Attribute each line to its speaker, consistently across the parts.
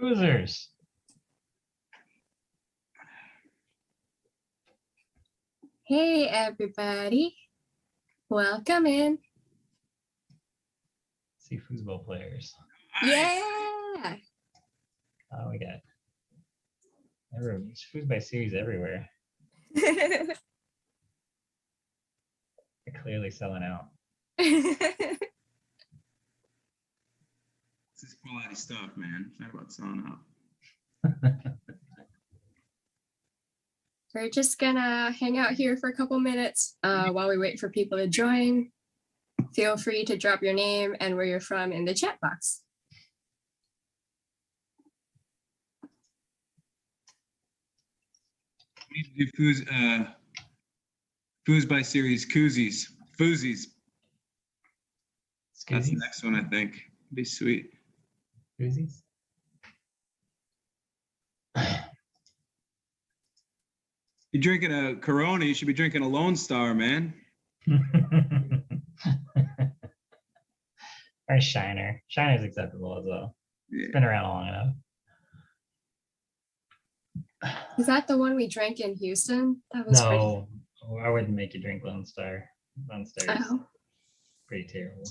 Speaker 1: Boozers.
Speaker 2: Hey, everybody. Welcome in.
Speaker 1: See foosball players.
Speaker 2: Yeah.
Speaker 1: Oh, we got foosball series everywhere.
Speaker 2: This
Speaker 1: They're clearly selling out.
Speaker 3: This is quality stuff, man. It's not about selling out.
Speaker 2: We're just gonna hang out here for a couple minutes while we wait for people to join. Feel free to drop your name and where you're from in the chat box.
Speaker 3: We need to do foos by series koozies. Foozies. That's the next one, I think. Be sweet.
Speaker 1: Koozies?
Speaker 3: You're drinking a Corona, you should be drinking a Lone Star, man.
Speaker 1: Or Shiner. Shiner's acceptable as well.
Speaker 3: Yeah.
Speaker 1: It's been around long enough.
Speaker 2: Is that the one we drank in Houston? That was
Speaker 1: No, I wouldn't make you drink Lone Star. Lone Star is
Speaker 2: Oh.
Speaker 1: pretty terrible.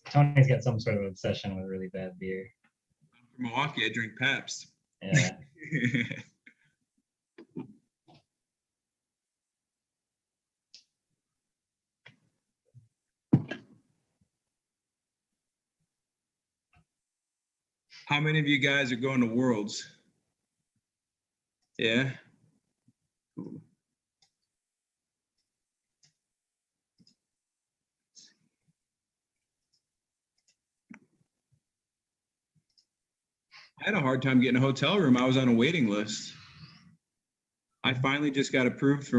Speaker 1: Tony's got some sort of obsession with really bad beer.
Speaker 3: I'm from Milwaukee, I drink Pabst.
Speaker 1: Yeah.
Speaker 3: How many of you guys are going to Worlds? Yeah. Cool. I had a hard time getting a hotel room. I was on a waiting list. I finally just got approved for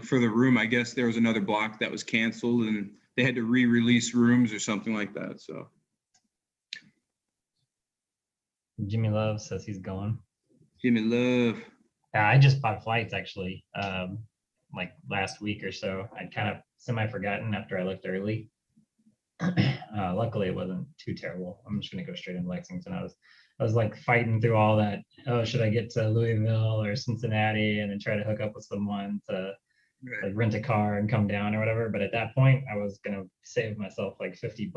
Speaker 3: for the room. I guess there was another block that was canceled and they had to re-release rooms or something like that. So
Speaker 1: Jimmy Love says he's going.
Speaker 3: Jimmy Love.
Speaker 1: Yeah, I just bought flights actually, like last week or so. I'd kind of semi-forgotten after I left early. Luckily, it wasn't too terrible. I'm just gonna go straight into Lexington. I was like fighting through all that. Oh, should I get to Louisville or Cincinnati and then try to hook up with someone to like rent a car and come down or whatever? But at that point, I was gonna save myself like $50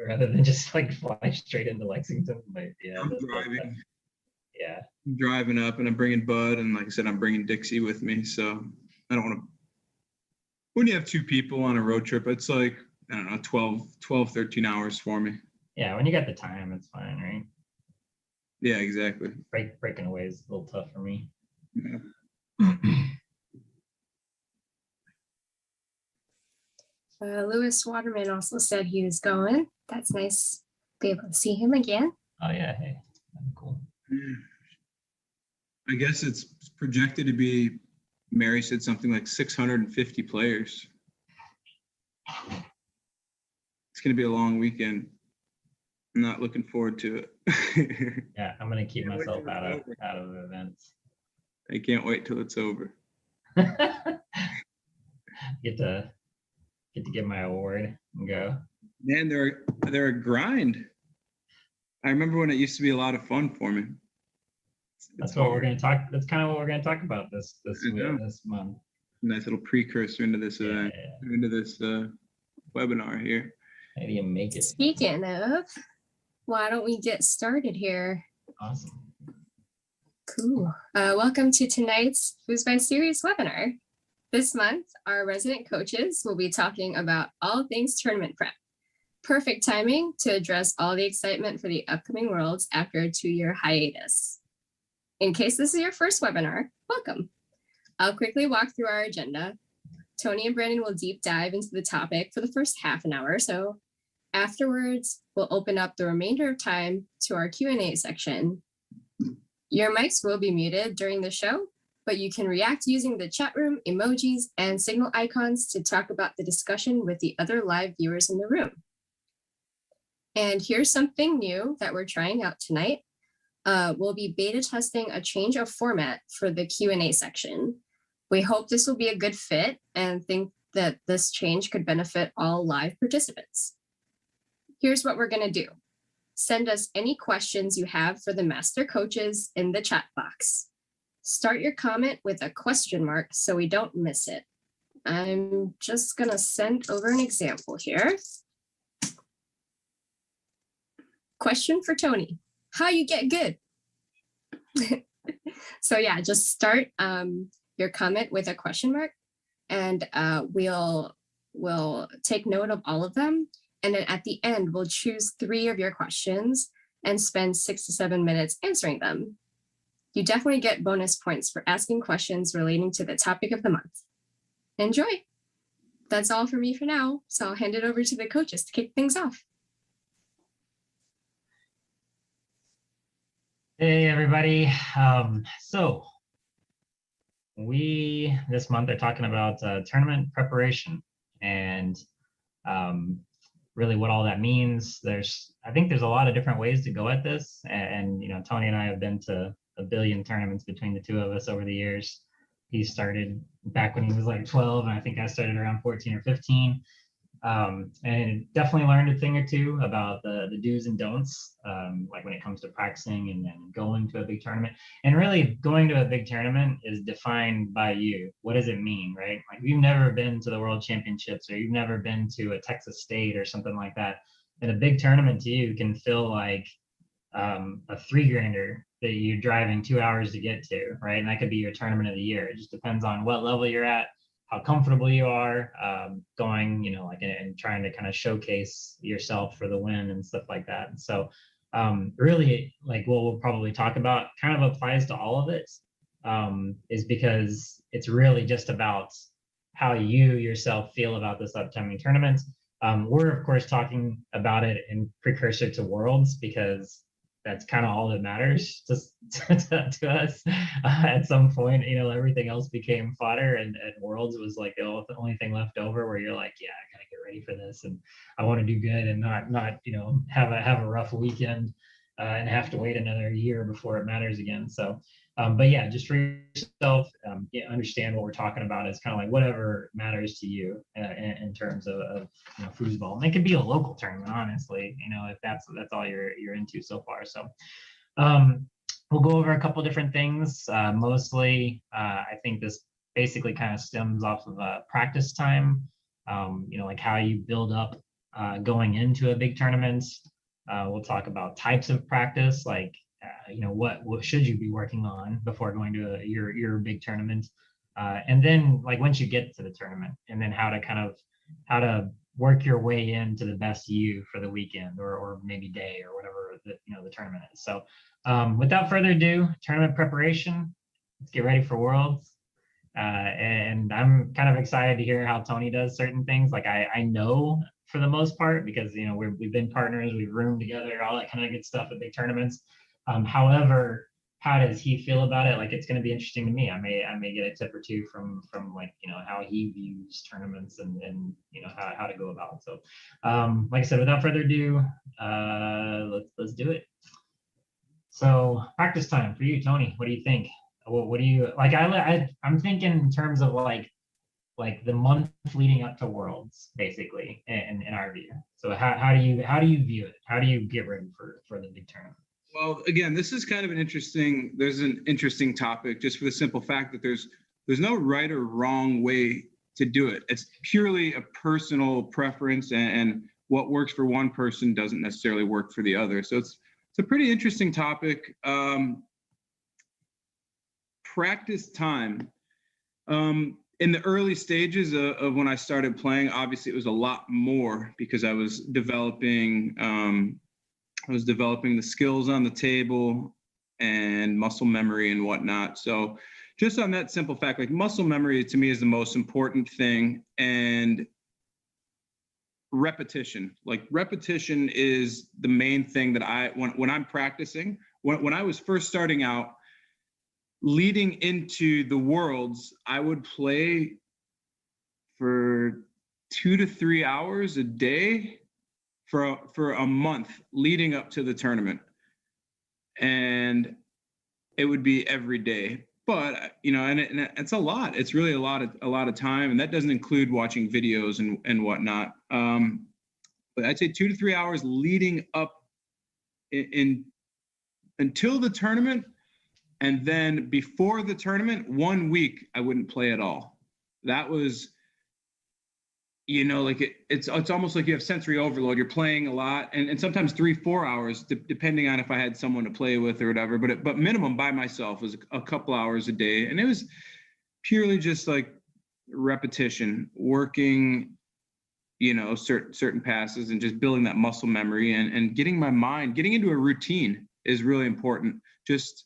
Speaker 1: rather than just like fly straight into Lexington. But yeah,
Speaker 3: I'm driving.
Speaker 1: Yeah.
Speaker 3: I'm driving up and I'm bringing Bud, and like I said, I'm bringing Dixie with me. So I don't want to. When you have two people on a road trip, it's like, I don't know, 12, 13 hours for me.
Speaker 1: Yeah, when you got the time, it's fine, right?
Speaker 3: Yeah, exactly.
Speaker 1: Breaking away is a little tough for me.
Speaker 3: Yeah.
Speaker 2: Lewis Waterman also said he was going. That's nice to be able to see him again.
Speaker 1: Oh yeah, hey, that'd be cool.
Speaker 3: I guess it's projected to be, Mary said something like 650 players. It's going to be a long weekend. I'm not looking forward to it.
Speaker 1: Yeah, I'm gonna keep myself out of events.
Speaker 3: I can't wait till it's over.
Speaker 1: Get to get my award and go.
Speaker 3: Man, they're a grind. I remember when it used to be a lot of fun for me.
Speaker 1: That's what we're gonna talk. That's kind of what we're gonna talk about this month.
Speaker 3: Nice little precursor into this event, into this webinar here.
Speaker 1: How do you make it?
Speaker 2: Speaking of, why don't we get started here?
Speaker 1: Awesome.
Speaker 2: Cool. Welcome to tonight's Foosby Series webinar. This month, our resident coaches will be talking about all things tournament prep. Perfect timing to address all the excitement for the upcoming Worlds after a 2-year hiatus. In case this is your first webinar, welcome. I'll quickly walk through our agenda. Tony and Brandon will deep dive into the topic for the first half an hour or so. Afterwards, we'll open up the remainder of time to our Q&A section. Your mics will be muted during the show, but you can react using the chat room, emojis, and signal icons to talk about the discussion with the other live viewers in the room. And here's something new that we're trying out tonight. We'll be beta testing a change of format for the Q&A section. We hope this will be a good fit and think that this change could benefit all live participants. Here's what we're going to do. Send us any questions you have for the master coaches in the chat box. Start your comment with a question mark so we don't miss it. I'm just gonna send over an example here. Question for Tony: how you get good? So yeah, just start your comment with a question mark, and we'll take note of all of them. And then at the end, we'll choose 3 of your questions and spend 6 to 7 minutes answering them. You definitely get bonus points for asking questions relating to the topic of the month. Enjoy. That's all for me for now. So I'll hand it over to the coaches to kick things off.
Speaker 1: Hey, everybody. So we this month are talking about tournament preparation and really what all that means. I think there's a lot of different ways to go at this. And Tony and I have been to a billion tournaments between the two of us over the years. He started back when he was like 12, and I think I started around 14 or 15. And definitely learned a thing or two about the do's and don'ts, like when it comes to practicing and then going to a big tournament. And really going to a big tournament is defined by you. What does it mean, right? Like if you've never been to the World Championships or you've never been to a Texas State or something like that, then a big tournament to you can feel like a $3,000 that you're driving 2 hours to get to, right? And that could be your tournament of the year. It just depends on what level you're at, how comfortable you are going, and trying to kind of showcase yourself for the win and stuff like that. And so really, like what we'll probably talk about kind of applies to all of it, is because it's really just about how you yourself feel about this upcoming tournament. We're, of course, talking about it in precursor to Worlds because that's kind of all that matters to us. At some point, everything else became fodder, and Worlds was like the only thing left over where you're like, yeah, I gotta get ready for this, and I want to do good and not have a rough weekend and have to wait another year before it matters again. So, but yeah, just for yourself, understand what we're talking about is kind of like whatever matters to you in terms of foosball. And it could be a local tournament, honestly, if that's all you're into so far. So we'll go over a couple different things. Mostly, I think this basically kind of stems off of practice time, like how you build up going into a big tournament. We'll talk about types of practice, like what should you be working on before going to your big tournament, and then like once you get to the tournament, and then how to work your way into the best you for the weekend or maybe day or whatever the tournament is. So without further ado, tournament preparation. Let's get ready for Worlds. And I'm kind of excited to hear how Tony does certain things. Like I know for the most part, because we've been partners, we've roomed together, all that kind of good stuff at big tournaments. However, how does he feel about it? Like it's going to be interesting to me. I may get a tip or two from like how he views tournaments and how to go about it. So like I said, without further ado, let's do it. So practice time for you, Tony. What do you think? What do you like? I'm thinking in terms of like the month leading up to Worlds, basically, in our view. So how do you view it? How do you get ready for the big tournament?
Speaker 3: Well, again, this is kind of an interesting topic, just for the simple fact that there's no right or wrong way to do it. It's purely a personal preference, and what works for one person doesn't necessarily work for the other. So it's a pretty interesting topic. Practice time. In the early stages of when I started playing, obviously it was a lot more because I was developing the skills on the table and muscle memory and whatnot. So just on that simple fact, like muscle memory to me is the most important thing, and repetition. Like repetition is the main thing that when I'm practicing, when I was first starting out, leading into the Worlds, I would play for 2 to 3 hours a day for a month leading up to the tournament, and it would be every day. But and it's a lot. It's really a lot of time, and that doesn't include watching videos and whatnot. But I'd say 2 to 3 hours leading up in until the tournament, and then before the tournament, 1 week I wouldn't play at all. That was, like it's almost like you have sensory overload. You're playing a lot, and sometimes 3-4 hours, depending on if I had someone to play with or whatever. But minimum by myself was a couple hours a day, and it was purely just like repetition, working, certain passes, and just building that muscle memory, and getting my mind getting into a routine is really important. Just,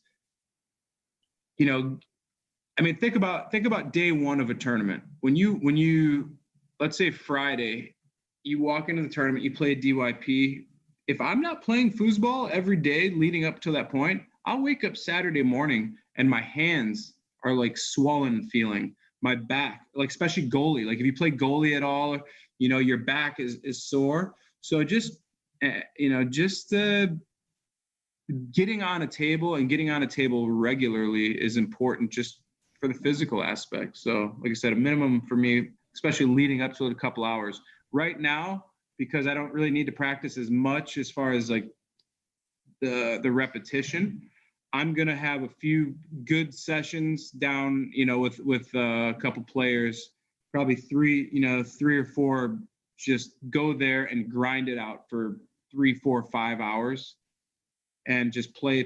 Speaker 3: think about day one of a tournament. When you let's say Friday, you walk into the tournament, you play a DYP. If I'm not playing foosball every day leading up to that point, I'll wake up Saturday morning and my hands are like swollen feeling. My back, like especially goalie, like if you play goalie at all, your back is sore. So just getting on a table regularly is important just for the physical aspect. So like I said, a minimum for me, especially leading up to a couple hours. Right now, because I don't really need to practice as much as far as like the repetition, I'm gonna have a few good sessions down, with a couple players, probably three or four, just go there and grind it out for 3, 4, 5 hours and just play.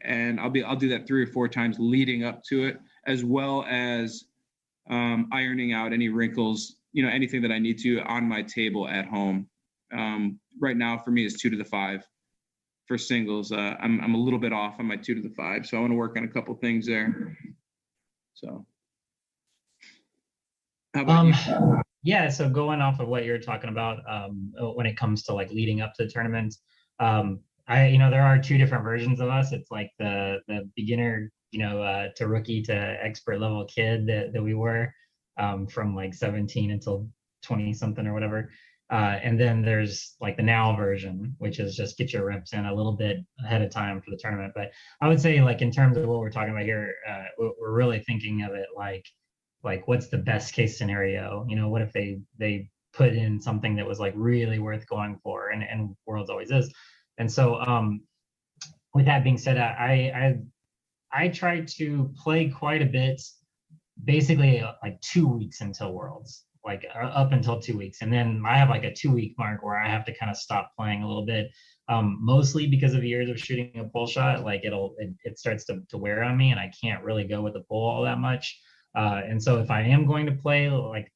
Speaker 3: And I'll do that 3 or 4 times leading up to it, as well as ironing out any wrinkles, anything that I need to on my table at home. Right now for me is 2 to the 5 for singles. I'm a little bit off on my 2 to the 5, so I want to work on a couple things there. So how about you?
Speaker 1: Yeah, so going off of what you're talking about, when it comes to like leading up to the tournament, there are 2 different versions of us. It's like the beginner, to rookie to expert level kid that we were, from like 17 until 20 something or whatever. And then there's like the now version, which is just get your reps in a little bit ahead of time for the tournament. But I would say, like, in terms of what we're talking about here, we're really thinking of it like what's the best case scenario? What if they put in something that was like really worth going for, and Worlds always is. And so with that being said, I try to play quite a bit, basically like 2 weeks until Worlds, like up until 2 weeks. And then I have like a 2-week mark where I have to kind of stop playing a little bit, mostly because of years of shooting a pull shot. Like it starts to wear on me and I can't really go with the pull all that much. And so if I am going to play, like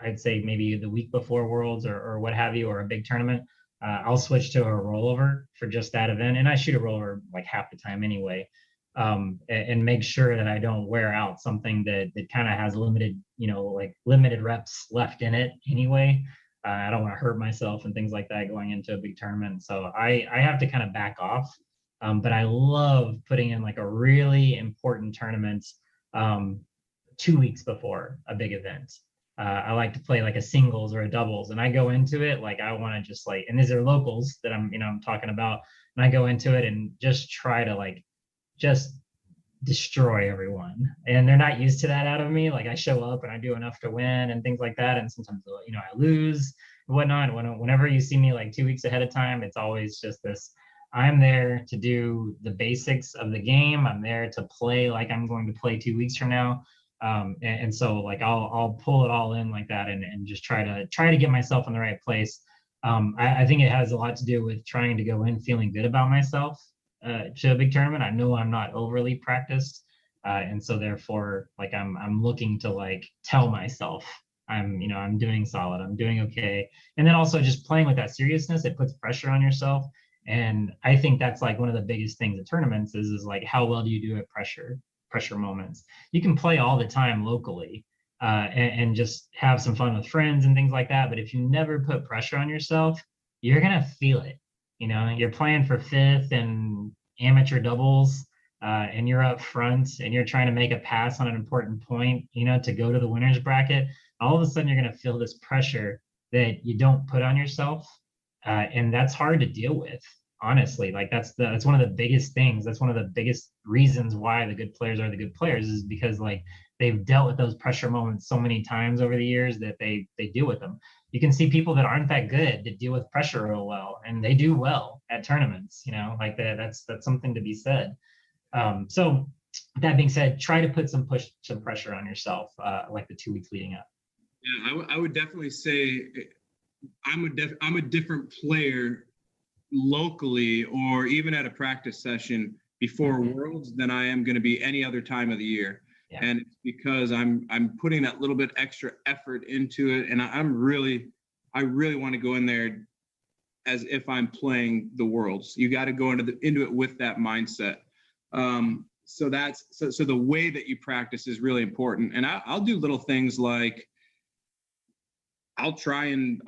Speaker 1: I'd say maybe the week before Worlds or what have you, or a big tournament, I'll switch to a rollover for just that event. And I shoot a rollover like half the time anyway. And make sure that I don't wear out something that kind of has limited reps left in it anyway. I don't want to hurt myself and things like that going into a big tournament. So I have to kind of back off. But I love putting in like a really important tournament 2 weeks before a big event. I like to play like a singles or a doubles, and I go into it like I want to just like, and these are locals that I'm talking about, and I go into it and just try to like just destroy everyone. And they're not used to that out of me. Like I show up and I do enough to win and things like that, and sometimes I lose and whatnot. Whenever you see me like 2 weeks ahead of time, it's always just this: I'm there to do the basics of the game. I'm there to play like I'm going to play 2 weeks from now. And so like I'll pull it all in like that and just try to get myself in the right place. I think it has a lot to do with trying to go in feeling good about myself to a big tournament. I know I'm not overly practiced, and so therefore like I'm looking to like tell myself I'm doing solid, I'm doing okay. And then also just playing with that seriousness, it puts pressure on yourself. And I think that's like one of the biggest things at tournaments is like how well do you do at pressure moments. You can play all the time locally and just have some fun with friends and things like that. But if you never put pressure on yourself, you're going to feel it. You're playing for 5th and amateur doubles and you're up front and you're trying to make a pass on an important point, to go to the winner's bracket. All of a sudden, you're going to feel this pressure that you don't put on yourself. And that's hard to deal with. Honestly, like that's one of the biggest things. That's one of the biggest reasons why the good players are the good players, is because like they've dealt with those pressure moments so many times over the years that they deal with them. you can see people that aren't that good that deal with pressure real well, and they do well at tournaments, like that. That's something to be said. So that being said, try to put some pressure on yourself, like the 2 weeks leading up.
Speaker 3: Yeah, I would definitely say I'm a different player locally or even at a practice session before Worlds than I am going to be any other time of the year. Yeah. And it's because I'm putting that little bit extra effort into it, and I really want to go in there as if I'm playing the Worlds. You got to go into it with that mindset. So the way that you practice is really important. And I'll do little things like I'll try and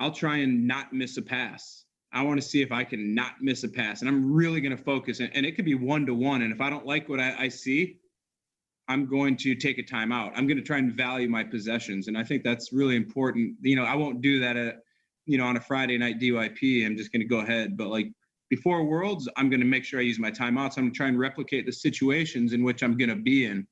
Speaker 3: not miss a pass. I want to see if I can not miss a pass, and I'm really going to focus. And it could be 1-to-1. And if I don't like what I see, I'm going to take a timeout. I'm going to try and value my possessions. And I think that's really important. I won't do that on a Friday night DYP. I'm just going to go ahead. But like before Worlds, I'm going to make sure I use my timeouts. I'm going to try and replicate the situations in which I'm going to be in.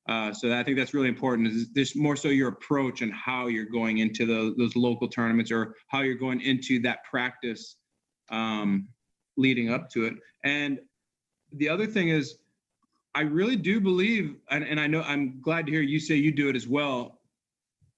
Speaker 3: So I think that's really important. Is this more so your approach and how you're going into those local tournaments, or how you're going into that practice leading up to it. And the other thing is, I really do believe, and I know I'm glad to hear you say you do it as well,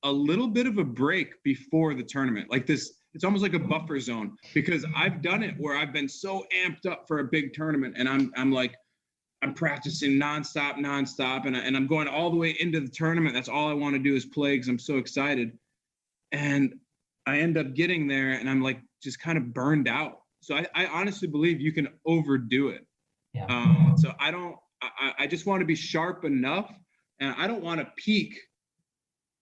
Speaker 3: a little bit of a break before the tournament. Like this, it's almost like a buffer zone, because I've done it where I've been so amped up for a big tournament, and I'm practicing nonstop, and I'm going all the way into the tournament. That's all I want to do is play because I'm so excited. And I end up getting there and I'm like just kind of burned out. So I honestly believe you can overdo it. Yeah. So I just want to be sharp enough, and I don't want to peak.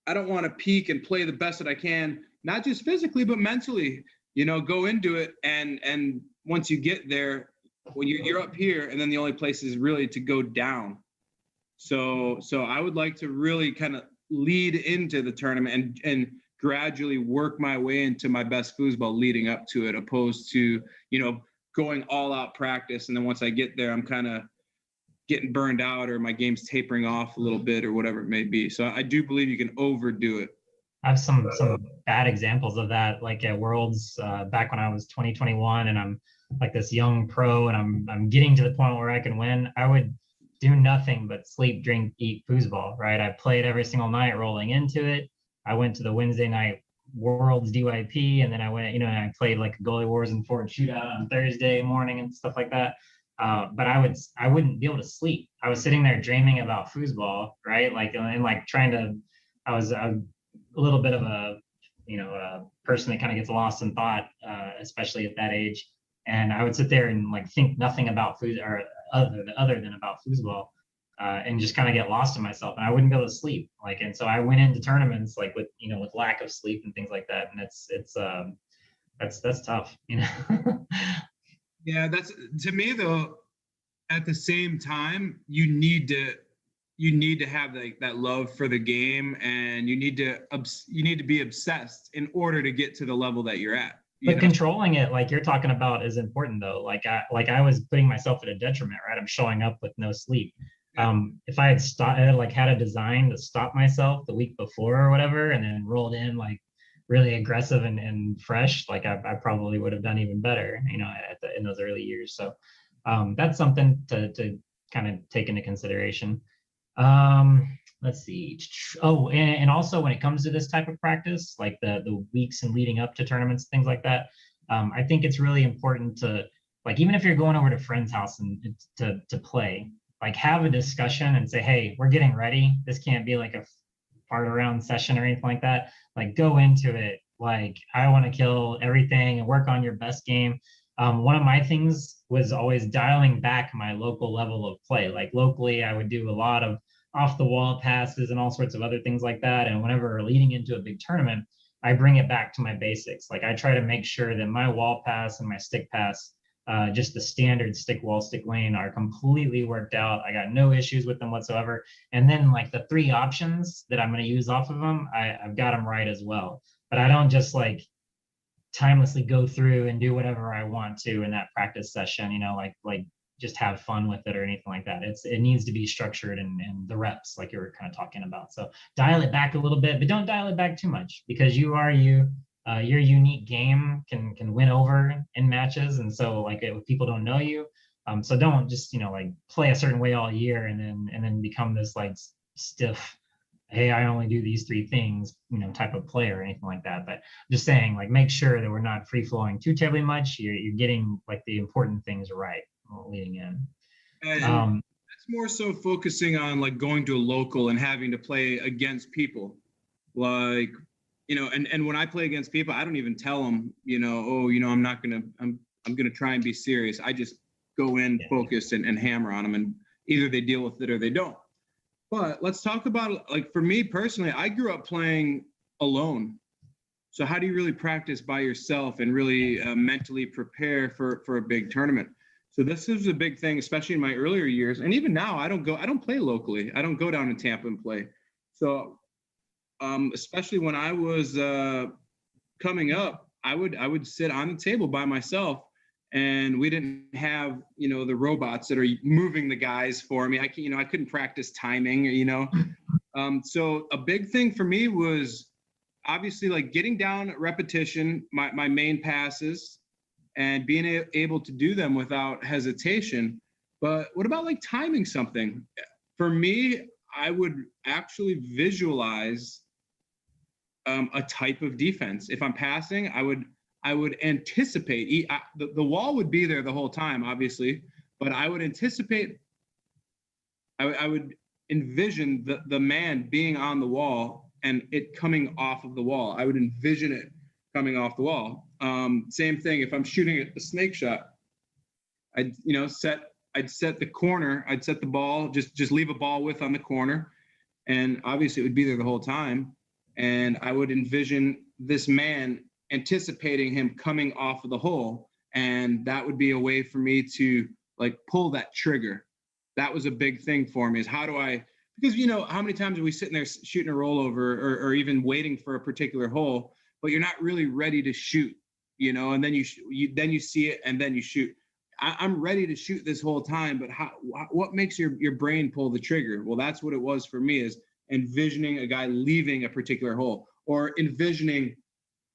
Speaker 3: I don't want to peak and play the best that I can, not just physically, but mentally, go into it. And once you get there, when you're up here, and then the only place is really to go down. So I would like to really kind of lead into the tournament and gradually work my way into my best foosball leading up to it, opposed to, going all out practice. And then once I get there, I'm kind of getting burned out, or my game's tapering off a little bit, or whatever it may be. So I do believe you can overdo it.
Speaker 1: I have some bad examples of that, like at Worlds back when I was 2021, and I'm like this young pro, and I'm getting to the point where I can win. I would do nothing but sleep, drink, eat foosball, right? I played every single night rolling into it. I went to the Wednesday night Worlds DYP, and then I went, and I played like a Goalie Wars and Fort Shootout on Thursday morning and stuff like that. But I wouldn't be able to sleep. I was sitting there dreaming about foosball, right? Like, and like trying to, I was a little bit of a person that kind of gets lost in thought, especially at that age. And I would sit there and like think nothing about food or other than about foosball, and just kind of get lost in myself, and I wouldn't be able to sleep. Like, and so I went into tournaments like with lack of sleep and things like that. And that's tough,
Speaker 3: Yeah, that's, to me though, at the same time, you need to have that love for the game, and you need to be obsessed in order to get to the level that you're at.
Speaker 1: But controlling it, like you're talking about, is important though. Like I was putting myself at a detriment, right? I'm showing up with no sleep. If I had had a design to stop myself the week before or whatever, and then rolled in like really aggressive and fresh, like I probably would have done even better, in those early years. So that's something to kind of take into consideration. Let's see. Oh, and also when it comes to this type of practice, like the weeks and leading up to tournaments, things like that, I think it's really important to, like, even if you're going over to a friend's house and to play, like have a discussion and say, hey, we're getting ready. This can't be like a fart around session or anything like that. Like go into it. Like I want to kill everything and work on your best game. One of my things was always dialing back my local level of play. Like locally, I would do a lot of off the wall passes and all sorts of other things like that. And whenever we're leading into a big tournament, I bring it back to my basics. Like I try to make sure that my wall pass and my stick pass, just the standard stick wall, stick lane, are completely worked out. I got no issues with them whatsoever. And then like the 3 options that I'm going to use off of them, I've got them right as well. But I don't just like timelessly go through and do whatever I want to in that practice session, like just have fun with it or anything like that. It needs to be structured and the reps, like you were kind of talking about. So dial it back a little bit, but don't dial it back too much, because you are you. your unique game can win over in matches. And so like if people don't know you, so don't just, like play a certain way all year and then become this like stiff, hey, I only do these three things, type of player or anything like that. But just saying, like, make sure that we're not free flowing too terribly much. You're getting like the important things right leading in.
Speaker 3: And that's more so focusing on like going to a local and having to play against people. Like, and when I play against people, I don't even tell them, I'm not gonna, I'm gonna try and be serious. I just go in focused and hammer on them, and either they deal with it or they don't. But let's talk about, like, for me personally, I grew up playing alone. So how do you really practice by yourself and really mentally prepare for a big tournament? So this is a big thing, especially in my earlier years. And even now, I don't play locally. I don't go down in Tampa and play. So especially when I was coming up, I would sit on the table by myself, and we didn't have, the robots that are moving the guys for me. I couldn't practice timing, so a big thing for me was obviously like getting down at repetition, my main passes, and being able to do them without hesitation. But what about like timing something? For me, I would actually visualize a type of defense. If I'm passing, I would anticipate, the wall would be there the whole time, obviously, but I would anticipate, I would envision the man being on the wall and it coming off of the wall. I would envision it coming off the wall. Same thing, if I'm shooting a snake shot, I'd set the corner, I'd set the ball, just leave a ball width on the corner, and obviously it would be there the whole time. And I would envision this man anticipating him coming off of the hole, and that would be a way for me to like pull that trigger. That was a big thing for me, is how do I, because how many times are we sitting there shooting a rollover or even waiting for a particular hole, but you're not really ready to shoot, and then you see it and then you shoot. I'm ready to shoot this whole time, but what makes your brain pull the trigger? Well, that's what it was for me, is envisioning a guy leaving a particular hole, or envisioning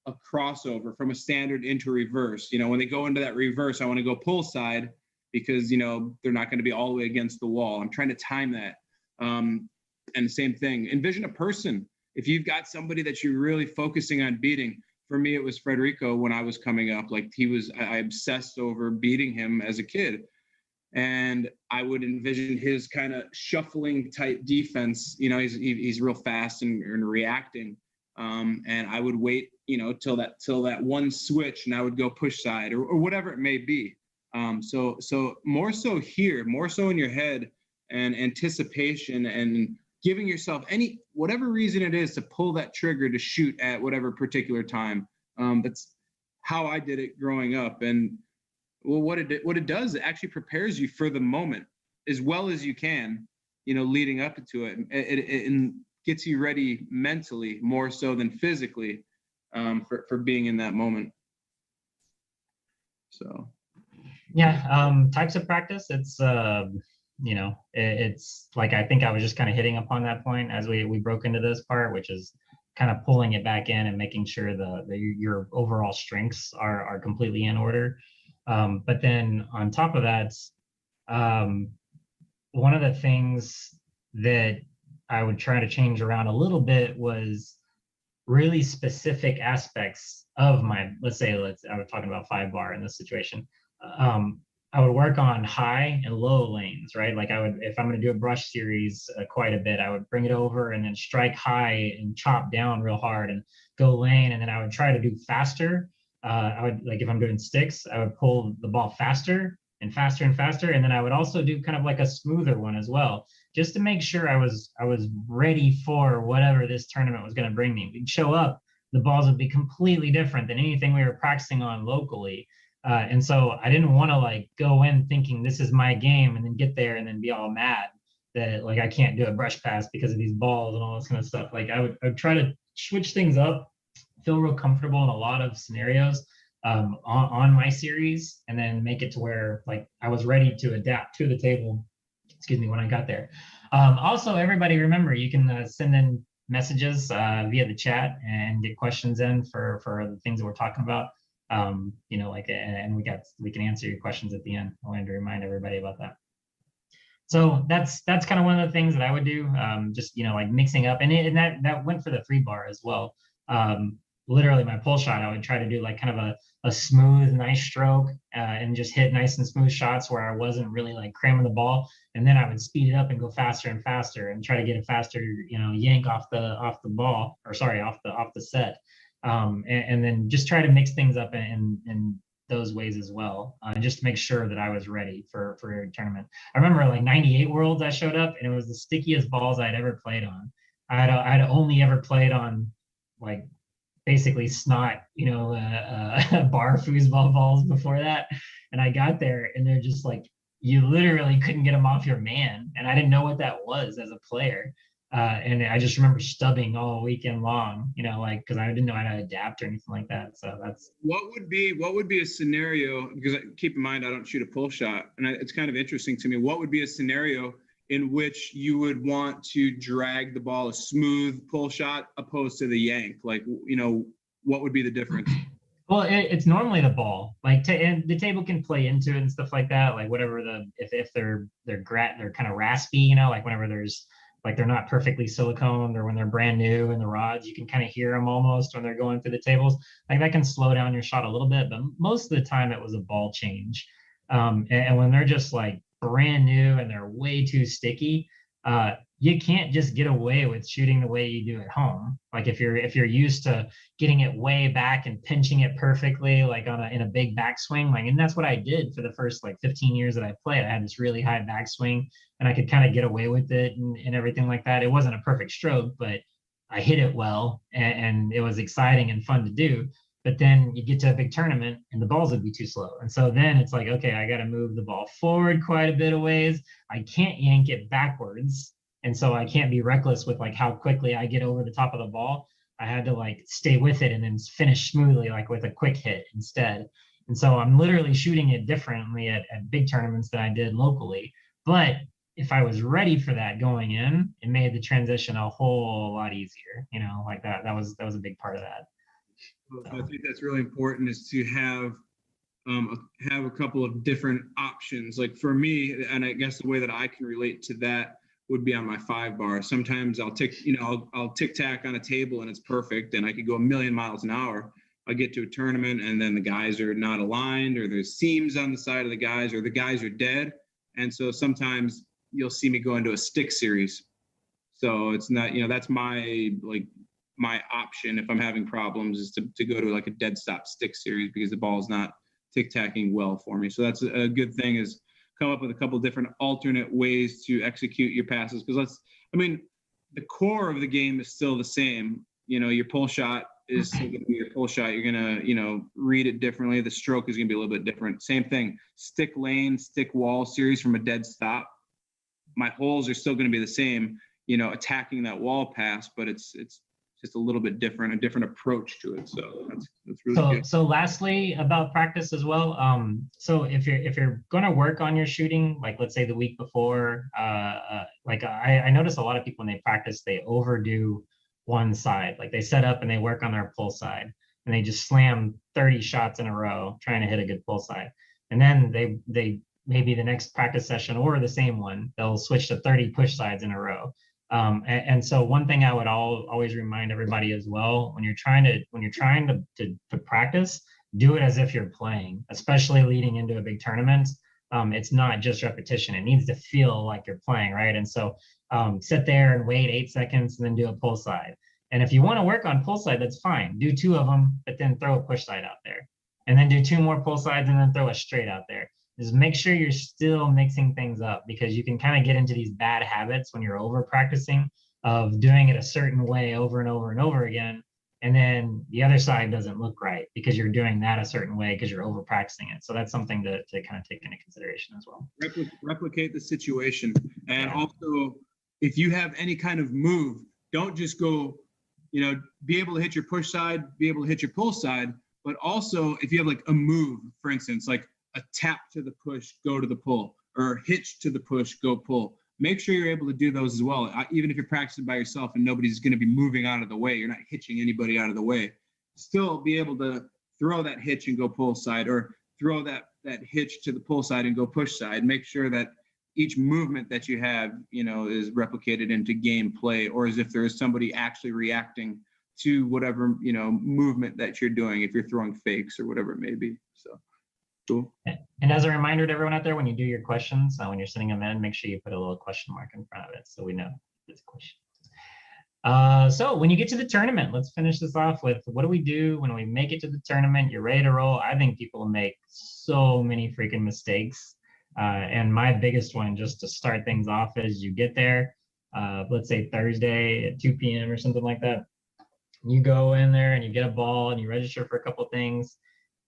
Speaker 3: a crossover from a standard into reverse. When they go into that reverse, I want to go pull side because, they're not going to be all the way against the wall. I'm trying to time that. And the same thing, envision a person. If you've got somebody that you're really focusing on beating, for me, it was Federico when I was coming up. Like I obsessed over beating him as a kid. And I would envision his kind of shuffling type defense. He's real fast and reacting. And I would wait, till that one switch, and I would go push side or whatever it may be. So more so here, more so in your head, and anticipation, and giving yourself whatever reason it is to pull that trigger to shoot at whatever particular time. That's how I did it growing up. And well, what it does, it actually prepares you for the moment as well as you can, leading up to it. It gets you ready mentally more so than physically, for being in that moment. So.
Speaker 1: Yeah. Types of practice. It's, it's like, I think I was just kind of hitting upon that point as we broke into this part, which is kind of pulling it back in and making sure your overall strengths are completely in order. But then on top of that, one of the things that I would try to change around a little bit was really specific aspects of I was talking about 5-bar in this situation. I would work on high and low lanes, right? Like if I'm going to do a brush series quite a bit, I would bring it over and then strike high and chop down real hard and go lane. And then I would try to do faster. I would, like, if I'm doing sticks, I would pull the ball faster and faster and faster. And then I would also do kind of like a smoother one as well, just to make sure I was ready for whatever this tournament was going to bring me. We'd show up, the balls would be completely different than anything we were practicing on locally. And so I didn't want to like go in thinking this is my game and then get there and then be all mad that like I can't do a brush pass because of these balls and all this kind of stuff. Like I would try to switch things up, feel real comfortable in a lot of scenarios on my series, and then make it to where like I was ready to adapt to the table, when I got there. Also, everybody remember, you can send in messages via the chat and get questions in for the things that we're talking about. Like, and we can answer your questions at the end. I wanted to remind everybody about that. So that's kind of one of the things that I would do. Just like mixing up, and that went for the 3-bar as well. Literally my pull shot, I would try to do like kind of a smooth, nice stroke, and just hit nice and smooth shots where I wasn't really like cramming the ball. And then I would speed it up and go faster and faster and try to get a faster, yank off the ball, or sorry, off the set. And then just try to mix things up in those ways as well, just to make sure that I was ready for a tournament. I remember like 98 Worlds I showed up, and it was the stickiest balls I'd ever played on. I'd only ever played on like basically snot, bar foosball balls before that. And I got there and they're just like, you literally couldn't get them off your man. And I didn't know what that was as a player. And I just remember stubbing all weekend long, because I didn't know how to adapt or anything like that. So that's
Speaker 3: what would be a scenario, because keep in mind, I don't shoot a pull shot, and it's kind of interesting to me. What would be a scenario in which you would want to drag the ball a smooth pull shot opposed to the yank? Like, what would be the difference?
Speaker 1: Well, it's normally the ball, like, and the table can play into it and stuff like that. Like whatever if they're kind of raspy, like whenever there's like they're not perfectly siliconed, or when they're brand new in the rods, you can kind of hear them almost when they're going through the tables. Like that can slow down your shot a little bit, but most of the time it was a ball change. And when they're just like brand new and they're way too sticky, you can't just get away with shooting the way you do at home. Like if you're used to getting it way back and pinching it perfectly, like in a big backswing, like, and that's what I did for the first like 15 years that I played. I had this really high backswing and I could kind of get away with it and everything like that. It wasn't a perfect stroke, but I hit it well, and it was exciting and fun to do. But then you get to a big tournament and the balls would be too slow. And so then it's like, okay, I got to move the ball forward quite a bit of ways. I can't yank it backwards. And so I can't be reckless with like how quickly I get over the top of the ball. I had to like stay with it and then finish smoothly, like with a quick hit instead. And so I'm literally shooting it differently at big tournaments than I did locally. But if I was ready for that going in, it made the transition a whole lot easier, like that was a big part of that.
Speaker 3: I think that's really important, is to have a couple of different options. Like for me, and I guess the way that I can relate to that would be on my 5-bar. Sometimes I'll tic tac on a table and it's perfect, and I could go a million miles an hour. I get to a tournament and then the guys are not aligned, or there's seams on the side of the guys, or the guys are dead. And so sometimes you'll see me go into a stick series. So it's not, that's my option if I'm having problems, is to go to like a dead stop stick series, because the ball is not tic-tacking well for me. So that's a good thing, is come up with a couple of different alternate ways to execute your passes. Because the core of the game is still the same. Your pull shot is still going to be your pull shot. You're going to, read it differently. The stroke is going to be a little bit different. Same thing, stick lane, stick wall series from a dead stop. My holes are still going to be the same, attacking that wall pass, but it's just a little bit different, a different approach to it. So that's really good.
Speaker 1: So lastly, about practice as well. So if you're going to work on your shooting, like let's say the week before, like I notice a lot of people when they practice, they overdo one side. Like they set up and they work on their pull side and they just slam 30 shots in a row trying to hit a good pull side. And then they maybe the next practice session or the same one, they'll switch to 30 push sides in a row. And so one thing I would always remind everybody as well, when you're trying to practice, do it as if you're playing, especially leading into a big tournament. It's not just repetition. It needs to feel like you're playing, right? And so sit there and wait 8 seconds and then do a pull side. And if you want to work on pull side, that's fine. Do 2 of them, but then throw a push side out there. And then do 2 more pull sides and then throw a straight out there. Is make sure you're still mixing things up, because you can kind of get into these bad habits when you're over practicing of doing it a certain way over and over and over again. And then the other side doesn't look right because you're doing that a certain way because you're over practicing it. So that's something to kind of take into consideration as well.
Speaker 3: Replicate the situation. And also, if you have any kind of move, don't just go, be able to hit your push side, be able to hit your pull side, but also if you have like a move, for instance, like a tap to the push, go to the pull, or hitch to the push, go pull. make sure you're able to do those as well. Even if you're practicing by yourself and nobody's going to be moving out of the way, you're not hitching anybody out of the way. Still be able to throw that hitch and go pull side, or throw that hitch to the pull side and go push side. Make sure that each movement that you have, is replicated into gameplay, or as if there is somebody actually reacting to whatever, movement that you're doing, if you're throwing fakes or whatever it may be. So cool.
Speaker 1: And as a reminder to everyone out there, when you do your questions, when you're sending them in, make sure you put a little question mark in front of it so we know it's a question. So when you get to the tournament, let's finish this off with, what do we do when we make it to the tournament? You're ready to roll. I think people make so many freaking mistakes. And my biggest one, just to start things off, is you get there, let's say Thursday at 2 p.m. or something like that. You go in there and you get a ball and you register for a couple things.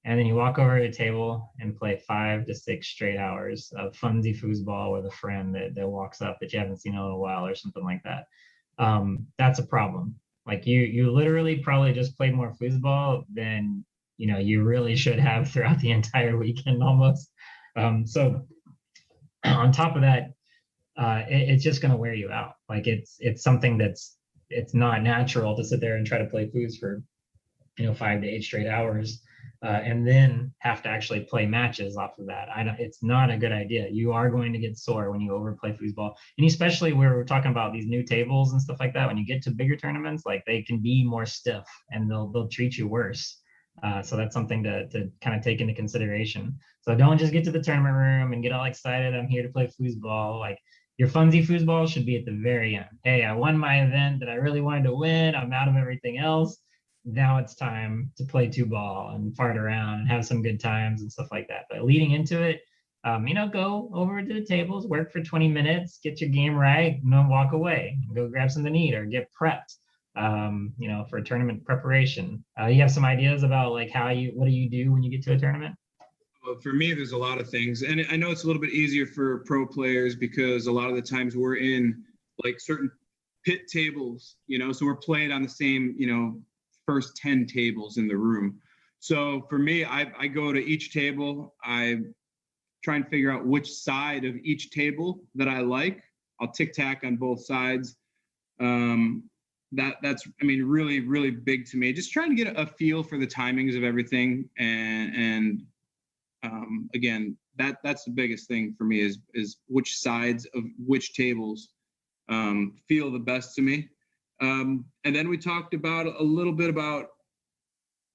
Speaker 1: And then you walk over to a table and play 5 to 6 straight hours of funsy foosball with a friend that walks up that you haven't seen in a little while or something like that. That's a problem. Like you literally probably just played more foosball than you really should have throughout the entire weekend almost. So on top of that, it's just going to wear you out. Like it's something it's not natural to sit there and try to play foos for 5 to 8 straight hours. And then have to actually play matches off of that. It's not a good idea. You are going to get sore when you overplay foosball. And especially where we're talking about these new tables and stuff like that, when you get to bigger tournaments, like they can be more stiff and they'll treat you worse. So that's something to kind of take into consideration. So don't just get to the tournament room and get all excited. I'm here to play foosball. Like your funsy foosball should be at the very end. Hey, I won my event that I really wanted to win. I'm out of everything else. Now it's time to play 2-ball and fart around and have some good times and stuff like that. But leading into it, go over to the tables, work for 20 minutes, get your game right, and then walk away, go grab something to eat or get prepped, for tournament preparation. You have some ideas about like what do you do when you get to a tournament?
Speaker 3: Well, for me, there's a lot of things, and I know it's a little bit easier for pro players because a lot of the times we're in like certain pit tables, so we're playing on the same, first 10 tables in the room. So for me, I go to each table, I try and figure out which side of each table that I like. I'll tic tac on both sides. That's really, really big to me. Just trying to get a feel for the timings of everything. And again, that's the biggest thing for me is which sides of which tables feel the best to me. And then we talked about a little bit about,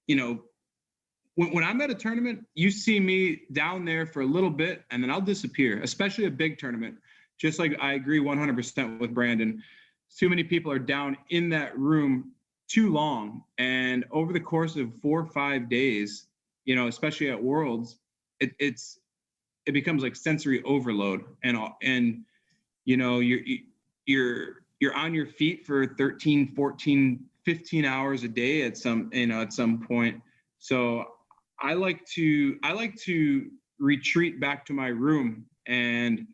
Speaker 3: when I'm at a tournament, you see me down there for a little bit and then I'll disappear, especially a big tournament. Just like I agree 100% with Brandon. Too many people are down in that room too long. And over the course of 4 or 5 days, especially at Worlds, it becomes like sensory overload and you're on your feet for 13, 14, 15 hours a day at some point. So I like to retreat back to my room, and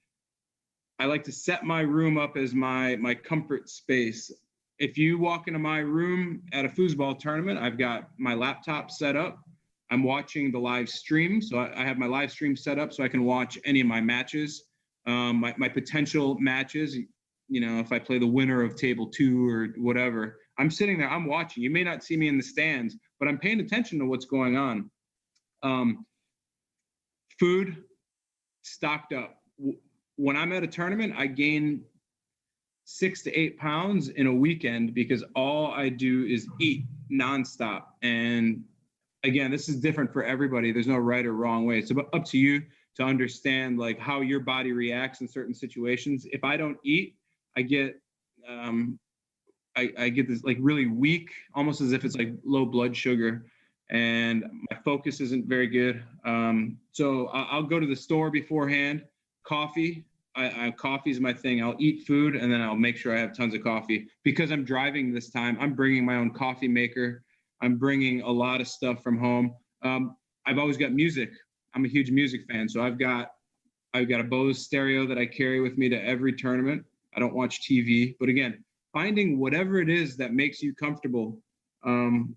Speaker 3: I like to set my room up as my comfort space. If you walk into my room at a foosball tournament, I've got my laptop set up. I'm watching the live stream. So I have my live stream set up so I can watch any of my matches, my potential matches. If I play the winner of table 2 or whatever, I'm sitting there, I'm watching. You may not see me in the stands, but I'm paying attention to what's going on. Food stocked up. When I'm at a tournament, I gain 6 to 8 pounds in a weekend because all I do is eat nonstop. And again, this is different for everybody. There's no right or wrong way. It's up to you to understand like how your body reacts in certain situations. If I don't eat, I get I get this like really weak, almost as if it's like low blood sugar, and my focus isn't very good. So I'll go to the store beforehand. Coffee, coffee is my thing. I'll eat food and then I'll make sure I have tons of coffee. Because I'm driving this time, I'm bringing my own coffee maker. I'm bringing a lot of stuff from home. I've always got music. I'm a huge music fan, so I've got a Bose stereo that I carry with me to every tournament. I don't watch TV, but again, finding whatever it is that makes you comfortable,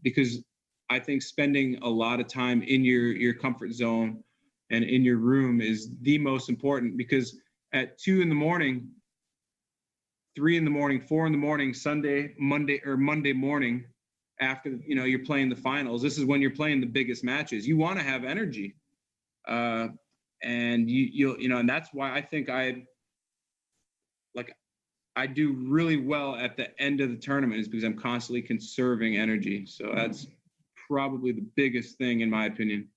Speaker 3: because I think spending a lot of time in your comfort zone and in your room is the most important, because at 2 a.m, 3 in the morning, 4 in the morning, Monday morning, after, you know, you're playing the finals. This is when you're playing the biggest matches. You want to have energy. And and that's why I think I do really well at the end of the tournament, is because I'm constantly conserving energy. So that's probably the biggest thing in my opinion.